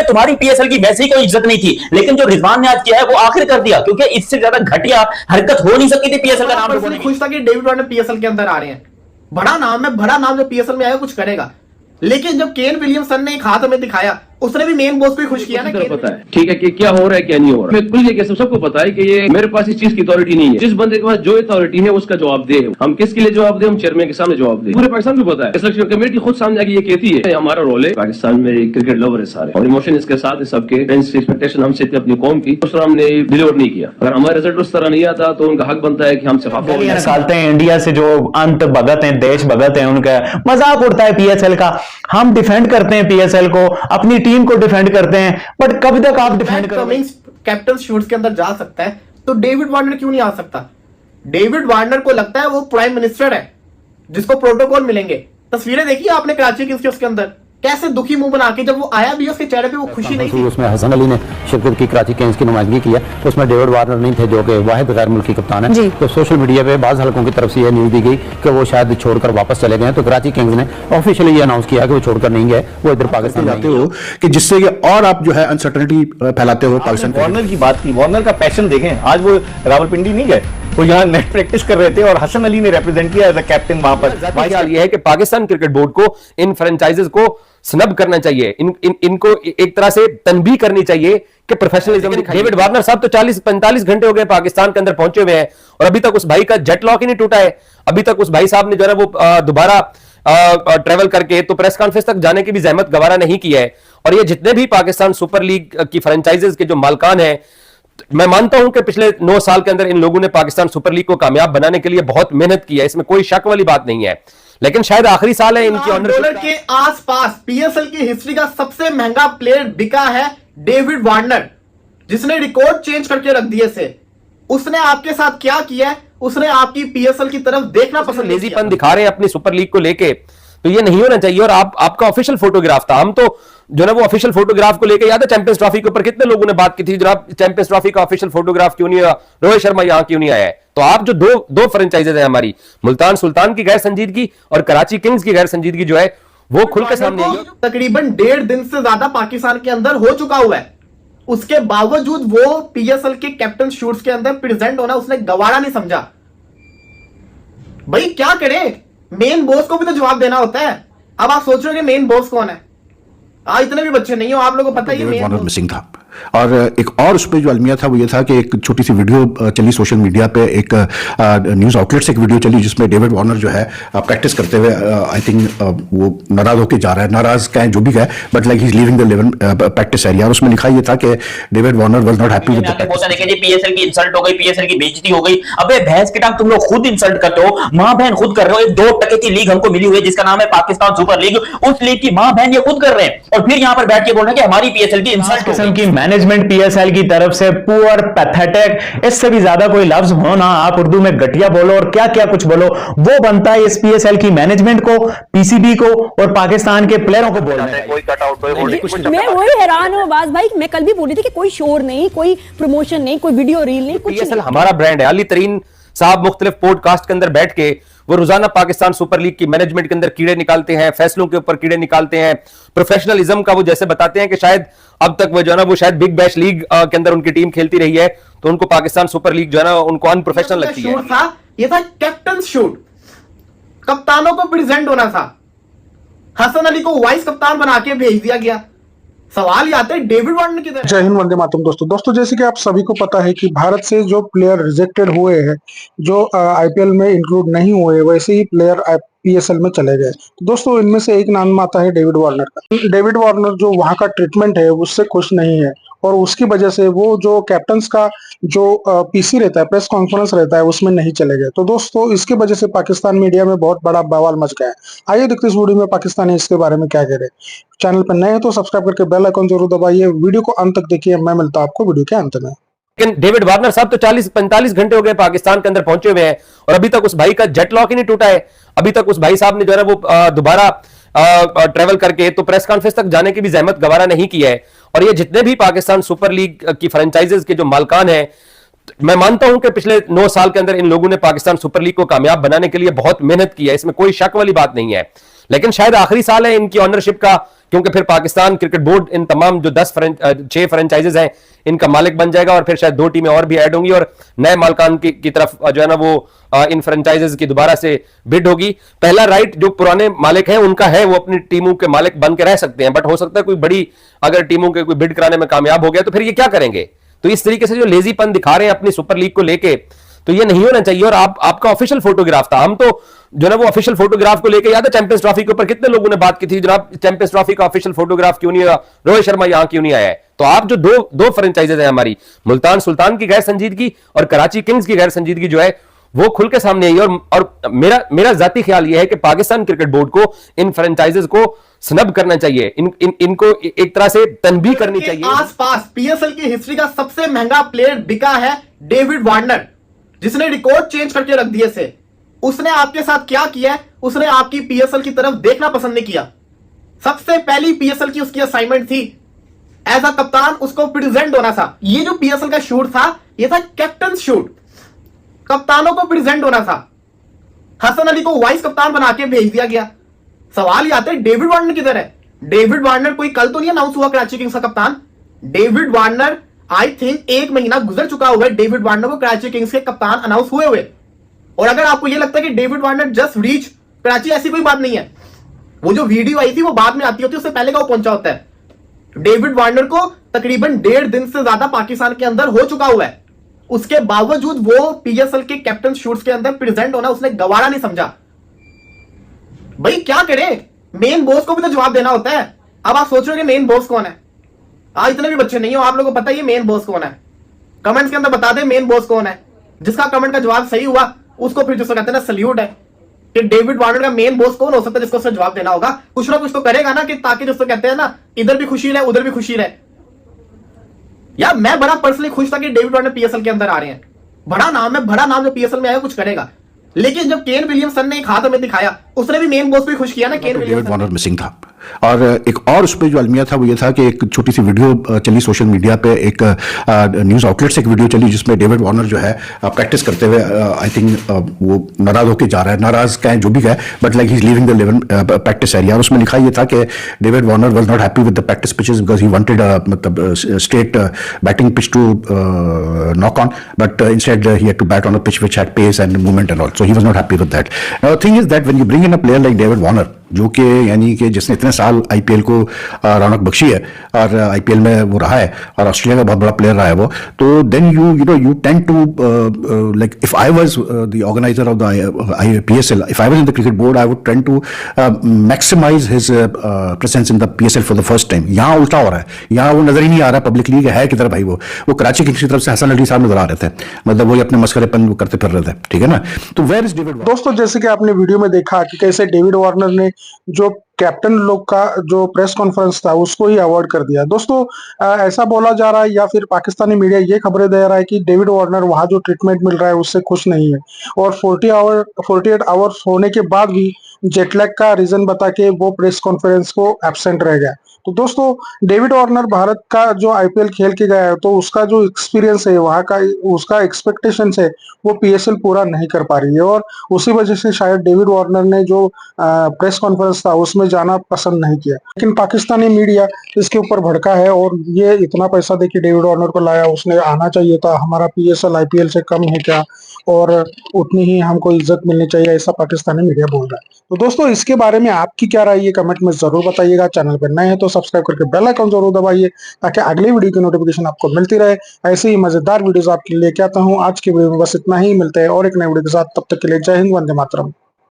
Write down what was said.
तुम्हारी पीएसएल की वैसे ही कोई इज्जत नहीं थी, लेकिन जो रिजवान ने आज किया है वो आखिर कर दिया, क्योंकि इससे ज्यादा घटिया हरकत हो नहीं सकती थी पीएसएल का नाम लोगों ने। खुश था कि डेविड वार्नर पीएसएल के अंदर आ रहे हैं, बड़ा नाम है, बड़ा नाम जो पीएसएल में आएगा कुछ करेगा। लेकिन जब केन विलियमसन ने एक हाथ हमें दिखाया, उसने भी मेन बॉस को खुश किया ना। पता है ठीक है कि क्या हो रहा है क्या नहीं हो रहा है, बिल्कुल ये सबको पता है कि ये मेरे पास इस चीज की अथॉरिटी नहीं है। जिस बंदे के पास जो अथॉरिटी है उसका जवाब दे। हम किसके लिए जवाब दे? हम चेयरमैन के सामने जवाब दे। पूरे पाकिस्तान को पता है, सिलेक्शन कमेटी खुद सामने आके ये कहती है हमारा रोल है। पाकिस्तान में क्रिकेट लवर है सारे, और इमोशन इसके साथ है सबके। एक्सपेक्टेशन हमसे थी अपनी कौम की, उस तरह हमने डिलीवर नहीं किया। अगर हमारा रिजल्ट उस तरह नहीं आता तो उनका हक बनता है कि हम सिफाफा निकालते हैं। इंडिया से जो अंत भगत हैं, देश भगत हैं, उनका मजाक उड़ता है पीएसएल का। हम डिफेंड करते हैं पीएसएल को, अपनी टीम को डिफेंड करते हैं, बट कब तक आप डिफेंड करोगे? कैप्टन शूट्स के अंदर जा सकता है तो डेविड वार्नर क्यों नहीं आ सकता? डेविड वार्नर को लगता है वो प्राइम मिनिस्टर है जिसको प्रोटोकॉल मिलेंगे। तस्वीरें देखी आपने कराची किंग्स के उसके अंदर कैसे दुखी मुंह बना के, जब वो आया भी उसके चेहरे पे वो खुशी नहीं थी। उसमें हसन अली ने शिरकत की, कराची किंग्स की नुमाइंदगी की है, तो उसमें डेविड वार्नर नहीं थे जो कि वाहिद गैर मुल्की कप्तान है। तो सोशल मीडिया पे बाज़ हलकों की तरफ से यह न्यूज़ दी गई कि वो शायद छोड़कर वापस चले गए। तो कराची किंग्स ने ऑफिशियली ये अनाउंस किया कि वो छोड़कर नहीं गए, वो इधर पाकिस्तान जाते हो कि जिससे और आप जो है अनसर्टेनिटी फैलाते हो पाकिस्तान। वार्नर की बात की, वार्नर का पैशन देखें। आज वो रावलपिंडी नहीं गए, वो यहाँ नेट प्रैक्टिस कर रहे थे और हसन अली ने रिप्रेजेंट किया एज अ कैप्टन वहां पर। ख्याल ये है कि पाकिस्तान क्रिकेट बोर्ड को इन फ्रेंचाइजेस को स्नब करना चाहिए, इनको एक तरह से तनबीह करनी चाहिए कि प्रोफेशनलिज्म दिखाइए। डेविड वार्नर साहब तो 40-45 घंटे हो गए पाकिस्तान के अंदर पहुंचे हुए हैं और अभी तक उस भाई का जेट लॉक ही नहीं टूटा है। अभी तक उस भाई साहब ने जो है वो दोबारा ट्रेवल करके तो प्रेस कॉन्फ्रेंस तक जाने की भी जहमत गवारा नहीं की है। और ये जितने भी पाकिस्तान सुपर लीग की फ्रेंचाइजेस के जो मालकान हैं, मैं मानता हूं कि पिछले 9 साल के अंदर इन लोगों ने पाकिस्तान सुपर लीग को कामयाब बनाने के लिए बहुत मेहनत की है, इसमें कोई शक वाली बात नहीं है। लेकिन शायद आखिरी साल है इनकी डॉलर के आसपास पीएसएल की हिस्ट्री का सबसे महंगा प्लेयर बिका है डेविड वार्नर, जिसने रिकॉर्ड चेंज करके रख दिए से। उसने आपके साथ क्या किया है? उसने आपकी पीएसएल की तरफ देखना पसंद नहीं किया। लेजीपन दिखा रहे हैं अपनी सुपर लीग को लेके, तो ये नहीं होना चाहिए। और आपका ऑफिशियल फोटोग्राफ था, हम तो जो ना वो ऑफिशियल फोटोग्राफ को लेके, याद है चैंपियंस ट्रॉफी के ऊपर कितने लोगों ने बात की थी, जनाब चैंपियंस ट्रॉफी का ऑफिशियल फोटोग्राफ क्यों नहीं आया, रोहित शर्मा यहां क्यों नहीं आया है? तो आप जो दो फ्रेंचाइजेज है हमारी, मुल्तान सुल्तान की गैर संजीदगी और कराची किंग्स की गैर संजीदगी जो है वो खुल के सामने आई। तकरीबन 1.5 दिन से ज्यादा पाकिस्तान के अंदर हो चुका हुआ है, उसके बावजूद वो पीएसएल के कैप्टन शूट्स के अंदर प्रेजेंट होना उसने गवारा नहीं समझा। भाई क्या करे, मेन बॉस को भी तो जवाब देना होता है। अब आप सोच रहे हो कि मेन बॉस कौन है? इतने भी बच्चे नहीं हो, आप लोगों को पता ही है मिसिंग था। और एक और उस पर जो अलमिया था वो ये था कि एक छोटी सी वीडियो चली सोशल मीडिया पे, एक न्यूज़ आउटलेट से एक वीडियो चली जिसमें डेविड वार्नर जो है प्रैक्टिस करते हुए आई थिंक वो नाराज होकर जा रहा है, नाराज कहें जो भी कहे, but like he is leaving the level practice area. और उसमें लिखा ये था कि David Warner was not happy with the practice. PSL की इंसल्ट हो गई, पीएसएल की बेइज्जती हो गई। अबे भैंस के टांग, तुम लोग खुद इंसल्ट करते हो, मां बहन खुद कर रहे हो। एक 2% की लीग हमको मिली हुई है जिसका नाम है पाकिस्तान सुपर लीग, उस लीग की मां बहन ये खुद कर रहे हैं और फिर यहां पर बैठ के बोल रहे हैं कि हमारी पीएसएल की इंसल्ट की मैनेजमेंट पीएसएल की तरफ से पुअर, पैथेटिक, इससे भी ज्यादा कोई लफ्ज हो ना, आप उर्दू में घटिया बोलो और क्या क्या कुछ बोलो, वो बनता है इस पीएसएल की मैनेजमेंट को, पीसीबी को और पाकिस्तान के प्लेयरों को बोलना है। कोई कट आउट मैं वही हैरान हूं बाज भाई, मैं कल भी बोल रही थी कि कोई शोर नहीं, कोई प्रमोशन नहीं, कोई वीडियो रील नहीं, कुछ पीएसएल हमारा ब्रांड है। अली तरीन साहब मुख्तलिफ पॉडकास्ट के अंदर बैठ के वो रोजाना पाकिस्तान सुपर लीग की मैनेजमेंट के अंदर कीड़े निकालते हैं, फैसलों के ऊपर कीड़े निकालते हैं, प्रोफेशनलिज्म का वो जैसे बताते हैं कि शायद अब तक वो जो है ना वो शायद बिग बैश लीग के अंदर उनकी टीम खेलती रही है, तो उनको पाकिस्तान सुपर लीग जो है ना उनको अनप्रोफेशनल लगती है। ये था कैप्टन शूट, कप्तानों को प्रेजेंट होना था, हसन अली को वाइस कप्तान बना के भेज दिया गया। सवाल ये आता है डेविड वार्नर की तरह। जय हिंद, वंदे मातरम। दोस्तों जैसे कि आप सभी को पता है कि भारत से जो प्लेयर रिजेक्टेड हुए हैं, जो आईपीएल में इंक्लूड नहीं हुए, वैसे ही प्लेयर पीएसएल में चले गए। तो दोस्तों इनमें से एक नाम आता है डेविड वार्नर का। डेविड वार्नर जो वहां का ट्रीटमेंट है उससे खुश नहीं है और उसकी वजह से वो जो कैप्टन्स का जो पीसी रहता है, प्रेस कॉन्फ्रेंस रहता है, उसमें नहीं चले गए। तो दोस्तों इसकी वजह से पाकिस्तान मीडिया में बहुत बड़ा बवाल मच गया है। आइए देखते इस वीडियो में पाकिस्तानी इसके बारे में क्या कह रहे हैं। चैनल पर नए हैं तो सब्सक्राइब करके बेल आइकन जरूर दबाइए। वीडियो को अंत तक देखिए, मैं मिलता हूं आपको वीडियो के अंत में। लेकिन डेविड वार्नर साहब तो 40-45 घंटे हो गए पाकिस्तान के अंदर पहुंचे हुए हैं और अभी तक उस भाई का जेट लॉक ही नहीं टूटा है। अभी तक उस भाई साहब ने जो है वो दोबारा ट्रेवल करके तो प्रेस कॉन्फ्रेंस तक जाने की भी जहमत गवारा नहीं की है। और ये जितने भी पाकिस्तान सुपर लीग की फ्रेंचाइजेस के जो मालकान हैं, मैं मानता हूं कि पिछले 9 साल के अंदर इन लोगों ने पाकिस्तान सुपर लीग को कामयाब बनाने के लिए बहुत मेहनत की है, इसमें कोई शक वाली बात नहीं है। लेकिन शायद आखिरी साल है इनकी ऑनरशिप का, क्योंकि फिर पाकिस्तान क्रिकेट बोर्ड इन तमाम जो 6 फ्रेंचाइजेज हैं इनका मालिक बन जाएगा और फिर शायद 2 टीमें और भी ऐड होंगी और नए मालिकान की तरफ जो है ना वो इन फ्रेंचाइजेज की दोबारा से बिड होगी। पहला राइट जो पुराने मालिक हैं उनका है, वो अपनी टीमों के मालिक बन के रह सकते हैं, बट हो सकता है कोई बड़ी अगर टीमों के कोई बिड कराने में कामयाब हो गया तो फिर ये क्या करेंगे। तो इस तरीके से जो लेजीपन दिखा रहे हैं अपनी सुपर लीग को लेके, तो ये नहीं होना चाहिए। और आपका ऑफिशियल फोटोग्राफ था, हम तो जो ना वो ऑफिशियल फोटोग्राफ को लेके, याद है चैंपियंस ट्रॉफी के ऊपर कितने लोगों ने बात की थी, जनाब चैंपियंस ट्रॉफी का ऑफिशियल फोटोग्राफ क्यों नहीं हुआ, रोहित शर्मा यहां क्यों नहीं आया है। तो आप जो दो फ्रेंचाइजेज है हमारी, मुल्तान सुल्तान की गैर संजीदगी और कराची किंग्स की गैर संजीदगी जो है वो खुल के सामने आई। और मेरा जाती ख्याल यह है कि पाकिस्तान क्रिकेट बोर्ड को इन फ्रेंचाइजेज को स्नब करना चाहिए, इनको एक तरह से तनबीह करनी चाहिए। आसपास पीएसएल की हिस्ट्री का सबसे महंगा प्लेयर बिका है डेविड वार्नर, जिसने रिकॉर्ड चेंज करके रख दिए से। उसने आपके साथ क्या किया है, उसने आपकी पीएसएल की तरफ देखना पसंद नहीं किया। सबसे पहली पीएसएल की उसकी असाइनमेंट थी एज अ कप्तान, उसको प्रेजेंट होना था। ये जो पीएसएल का शूट था ये था कैप्टन शूट, कप्तानों को प्रेजेंट होना था। हसन अली को वाइस कप्तान बना के भेज दिया गया। सवाल ये आता है डेविड वार्नर किधर है। डेविड वार्नर कोई कल तो नहीं अनाउंस हुआ कराची किंग्स का कप्तान। डेविड वार्नर आई थिंक 1 महीना गुजर चुका हुआ है डेविड वार्नर को कराची किंग्स के कप्तान अनाउंस हुए हुए। और अगर आपको यह लगता है कि David Warner just reach Karachi, ऐसी कोई बात नहीं है। वो जो वीडियो आई थी वो बाद में आती होती है, उससे पहले का वो पहुंचा होता है। डेविड वार्नर को तकरीबन 1.5 दिन से ज्यादा पाकिस्तान के अंदर हो चुका हुआ है, उसके बावजूद वो पीएसएल के कैप्टन शूट्स के अंदर प्रेजेंट होना उसने गवारा नहीं समझा। भाई क्या करे, मेन बॉस को भी तो जवाब देना होता है। अब आप सोच रहे हो कि मेन बॉस कौन है। इतने भी बच्चे नहीं हो, आप लोगों को पता है मेन बॉस कौन है। कमेंट्स के अंदर बता दे मेन बॉस कौन है। जिसका कमेंट का जवाब सही हुआ उसको फिर जिसको कहते हैं ना सल्यूट है कि डेविड वार्नर का मेन बॉस कौन हो सकता है जिसको उससे जवाब देना होगा। कुछ ना कुछ तो करेगा ना, कि ताकि जिसको कहते हैं ना इधर भी खुशी रहे उधर भी खुशी रहे। यार मैं बड़ा पर्सनली खुश था कि डेविड वार्नर पीएसएल के अंदर आ रहे हैं। बड़ा नाम है, बड़ा नाम जो पीएसएल में आया कुछ करेगा। लेकिन जब केन विलियमसन ने एक हाथ हमें दिखाया, उसने भी मेन बॉस को खुश किया ना। केन डेविड वार्नर मिसिंग था। और एक और उस पर जो अलमिया था वो ये था कि एक छोटी सी वीडियो चली सोशल मीडिया पे, एक न्यूज आउटलेट से एक वीडियो चली जिसमें डेविड वार्नर जो है प्रैक्टिस करते हुए आई थिंक वो नाराज होकर जा रहा है, नाराज कहें जो भी है, but like he is leaving the practice area. और उसमें लिखा ये था कि David Warner was not happy with the practice pitches because he wanted मतलब straight batting pitch to knock on, but instead he had to bat on a pitch which had pace and movement and all, so he was not happy with that. Now the thing is that when you bring in a player like David Warner, जो कि यानी कि जिसने इतने साल IPL को रौनक बख्शी है और आईपीएल में वो रहा है और ऑस्ट्रेलिया का बहुत बड़ा प्लेयर रहा है वो, तो then you tend to like if I was the organiser of the PSL, if I was in the cricket board, I would tend to maximise his presence in the PSL for the first time. यहाँ उल्टा हो रहा है, यहाँ वो नजर ही नहीं आ रहा पब्लिक लीग है किधर भाई। वो कराची किंग्स की तरफ से हसन अली साहब नजर आ रहे थे, मतलब वो अपने मस्करेपन करते फिर रहे थे, ठीक है ना। तो वेयर इज डेविड। दोस्तों जैसे कि आपने वीडियो में देखा कि कैसे डेविड वार्नर ने जो कैप्टन लोग का जो प्रेस कॉन्फ्रेंस था उसको ही अवॉइड कर दिया। दोस्तों ऐसा बोला जा रहा है या फिर पाकिस्तानी मीडिया ये खबरें दे रहा है कि डेविड वार्नर वहां जो ट्रीटमेंट मिल रहा है उससे खुश नहीं है और 48 आवर्स होने के बाद भी जेटलैग का रीजन बता के वो प्रेस कॉन्फ्रेंस को एब्सेंट रह गया। तो दोस्तों डेविड वार्नर भारत का जो आईपीएल खेल के गया है तो उसका जो एक्सपीरियंस है वहां का, उसका एक्सपेक्टेशन है वो पीएसएल पूरा नहीं कर पा रही है और उसी वजह से शायद डेविड वार्नर ने जो प्रेस कॉन्फ्रेंस था उसमें जाना पसंद नहीं किया। लेकिन पाकिस्तानी मीडिया इसके ऊपर भड़का है और ये इतना पैसा देके डेविड वार्नर को लाया, उसने आना चाहिए था, हमारा पीएसएल आईपीएल से कम है क्या और उतनी ही हमको इज्जत मिलनी चाहिए, ऐसा पाकिस्तानी मीडिया बोल रहा है। तो दोस्तों इसके बारे में आपकी क्या राय है कमेंट में जरूर बताइएगा। चैनल पर नए हैं तो सब्सक्राइब करके बेल आइकन जरूर दबाइए ताकि अगली वीडियो की नोटिफिकेशन आपको मिलती रहे। ऐसे ही मजेदार वीडियोस आपके लिए लेके आता हूँ। आज की वीडियो में बस इतना ही, मिलते हैं और एक नई वीडियो के साथ, तब तक के लिए जय हिंद, वंदे मातरम।